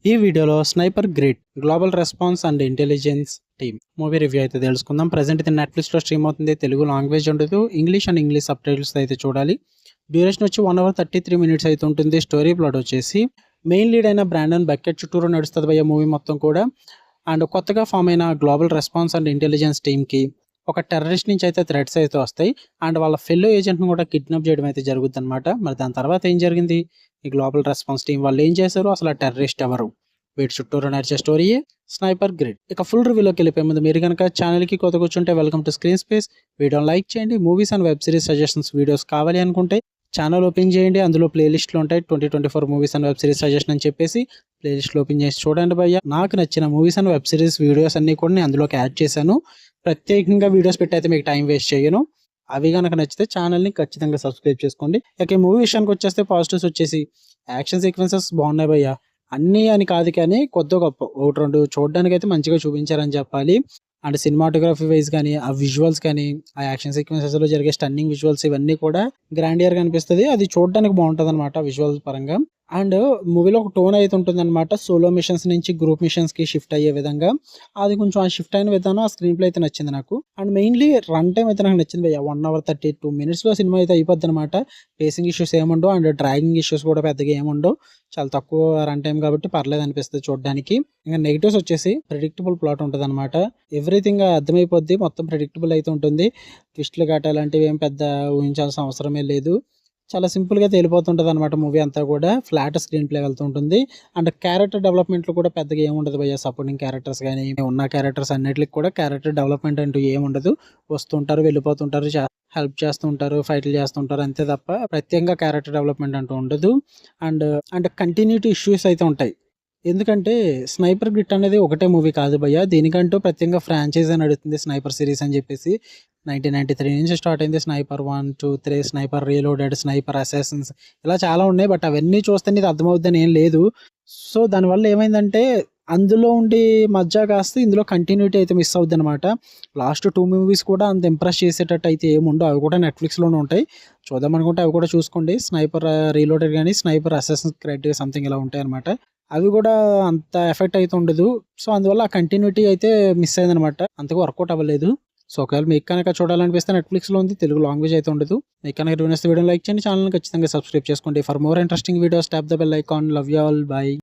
ఈ వీడియోలో sniper grid global response and intelligence team movie review అయితే తెలుసుకుందాం. ప్రజెంట్ ఇది నెట్ఫ్లిక్స్లో స్ట్రీమ్ అవుతుంది. తెలుగు లాంగ్వేజ్ ఉండదు, ఇంగ్లీష్ సబ్ టైటిల్స్ అయితే చూడాలి. డ్యూరేషన్ వచ్చి 1 hour 33 minutes అయితే ఉంటుంది. స్టోరీ ప్లాట్ వచ్చేసి మెయిన్ లీడ్ అయిన బ్రాండన్ బకెట్ చుట్టూరు నడుస్తుంది భయ్య మూవీ మొత్తం కూడా. అండ్ కొత్తగా ఫామ్ అయిన గ్లోబల్ రెస్పాన్స్ అండ్ ఇంటెలిజెన్స్ టీమ్కి ఒక టెర్రరిస్ట్ నుంచి అయితే థ్రెట్స్ అయితే వస్తాయి. అండ్ వాళ్ళ ఫెల్లో ఏజెంట్ను కూడా కిడ్నాప్ చేయడం అయితే జరుగుతుంది అనమాట. మరి దాని తర్వాత ఏం జరిగింది, ఈ గ్లోబల్ రెస్పాన్స్ టీం వాళ్ళు ఏం చేశారు, అసలు ఆ టెర్రరిస్ట్ ఎవరు, వీటి చుట్టూరు నడిచే స్టోరీయే స్నైపర్ గ్రిడ్. ఇక ఫుల్ రివ్యూలోకి వెళ్ళిపోయే ముందు మీరు కనుక ఛానల్కి కొత్త కూర్చుంటే వెల్కమ్ టు స్క్రీన్ స్పేస్. వీడియోని లైక్ చేయండి. Movies and web series suggestions videos కావాలి అనుకుంటే ఛానల్ ఓపెన్ చేయండి. అందులో ప్లేలిస్ట్లో ఉంటాయి 2024 movies and web series suggestion అని చెప్పేసి ప్లేలిస్ట్లో ఓపెన్ చేసి చూడండి భయ్య. నాకు నచ్చిన movies and web series videos అన్ని కూడా నేను అందులోకి యాడ్ చేశాను. ప్రత్యేకంగా వీడియోస్ పెట్టి అయితే మీకు టైం వేస్ట్ చేయను. అవి కనుక నచ్చితే ఛానల్ని ఖచ్చితంగా సబ్స్క్రైబ్ చేసుకోండి. ఇక ఈ మూవీ విషయానికి వచ్చేస్తే పాజిటివ్స్ వచ్చేసి యాక్షన్ సీక్వెన్సెస్ బాగున్నాయి భయ్య. అన్నీ అని కాదు కానీ కొద్ది గొప్ప ఒకటి రెండు చూడడానికి అయితే మంచిగా చూపించారని చెప్పాలి. అండ్ సినిమాటోగ్రఫీ వైజ్ కానీ, ఆ విజువల్స్ కానీ, ఆ యాక్షన్ సీక్వెన్సెస్లో జరిగే స్టన్నింగ్ విజువల్స్ ఇవన్నీ కూడా గ్రాండియర్గా అనిపిస్తుంది. అది చూడడానికి బాగుంటుంది అనమాట విజువల్స్ పరంగా. అండ్ మూవీలో ఒక టోన్ అయితే ఉంటుంది అనమాట. సోలో మిషన్స్ నుంచి గ్రూప్ మిషన్స్కి షిఫ్ట్ అయ్యే విధంగా అది కొంచెం ఆ షిఫ్ట్ అయిన విధానం ఆ స్క్రీన్ ప్లే అయితే నచ్చింది నాకు. అండ్ మెయిన్లీ రన్ టైం అయితే నాకు నచ్చింది భయ్య. 1 hour 32 minutesలో సినిమా అయితే అయిపోద్ది అనమాట. పేసింగ్ ఇష్యూస్ ఏముండవు అండ్ డ్రాగింగ్ ఇష్యూస్ కూడా పెద్దగా ఏముండవు. చాలా తక్కువ రన్ టైం కాబట్టి పర్లేదు అనిపిస్తుంది చూడడానికి. ఇంకా నెగిటివ్స్ వచ్చేసి ప్రెడిక్టబుల్ ప్లాట్ ఉంటుంది అనమాట. ఎవ్రీథింగ్ అర్థమైపోద్ది, మొత్తం ప్రెడిక్టబుల్ అయితే ఉంటుంది. ట్విస్ట్లు గట్ట అలాంటివి ఏం పెద్ద ఊహించాల్సిన అవసరమే లేదు. చాలా సింపుల్గా తేలిపోతుంటుంది అనమాట మూవీ అంతా కూడా. ఫ్లాట్ స్క్రీన్ ప్లే వెళ్తుంటుంది. అండ్ క్యారెక్టర్ డెవలప్మెంట్లో కూడా పెద్దగా ఏముండదు భయ్య. సపోర్టింగ్ క్యారెక్టర్స్ కానీ ఉన్న క్యారెక్టర్స్ అన్నిటికి కూడా క్యారెక్టర్ డెవలప్మెంట్ అంటూ ఏముండదు. వస్తుంటారు, వెళ్ళిపోతుంటారు, హెల్ప్ చేస్తుంటారు, ఫైట్లు చేస్తుంటారు, అంతే తప్ప ప్రత్యేకంగా క్యారెక్టర్ డెవలప్మెంట్ అంటూ ఉండదు. అండ్ కంటిన్యూటీ ఇష్యూస్ అయితే ఉంటాయి. ఎందుకంటే స్నైపర్ గ్రిడ్ అనేది ఒకటే మూవీ కాదు భయ్య. దీనికంటూ ప్రత్యేకంగా ఫ్రాంచైజ్ అని నడుస్తుంది స్నైపర్ సిరీస్ అని చెప్పేసి. 1993 నుంచి స్టార్ట్ అయింది. Sniper 1, 2, 3, sniper reloaded, sniper assassins, ఇలా చాలా ఉన్నాయి. బట్ అవన్నీ చూస్తే ఇది అర్థమవుద్దని ఏం లేదు. సో దానివల్ల ఏమైందంటే అందులో ఉండి మధ్య కాస్త ఇందులో కంటిన్యూటీ అయితే మిస్ అవుద్ది అనమాట. లాస్ట్ 2 movies కూడా అంత ఇంప్రెస్ చేసేటట్టు అయితే ఏముండవు. అవి కూడా నెట్ఫ్లిక్స్లోనే ఉంటాయి. చూద్దాం అనుకుంటే అవి కూడా చూసుకోండి. స్నైపర్ రీలోడెడ్ కానీ, స్నైపర్ అసాసిన్స్ క్రెడ్ సంథింగ్ ఇలా ఉంటాయి అనమాట. అవి కూడా అంత ఎఫెక్ట్ అయితే ఉండదు. సో అందువల్ల ఆ కంటిన్యూటీ అయితే మిస్ అయిందనమాట. అంతగా వర్కౌట్ అవ్వలేదు. సో ఒకవేళ మీకు కనుక చూడాలనిపిస్తే నెట్ఫ్లిక్స్లో ఉంది, తెలుగు లాంగ్వేజ్ అయితే ఉండదు. మీకు కనుక వీడియో లైక్ చేయండి, ఛానల్ ఖచ్చితంగా సబ్స్క్రైబ్ చేసుకోండి. For more interesting videos tap the bell icon. Love you all, by.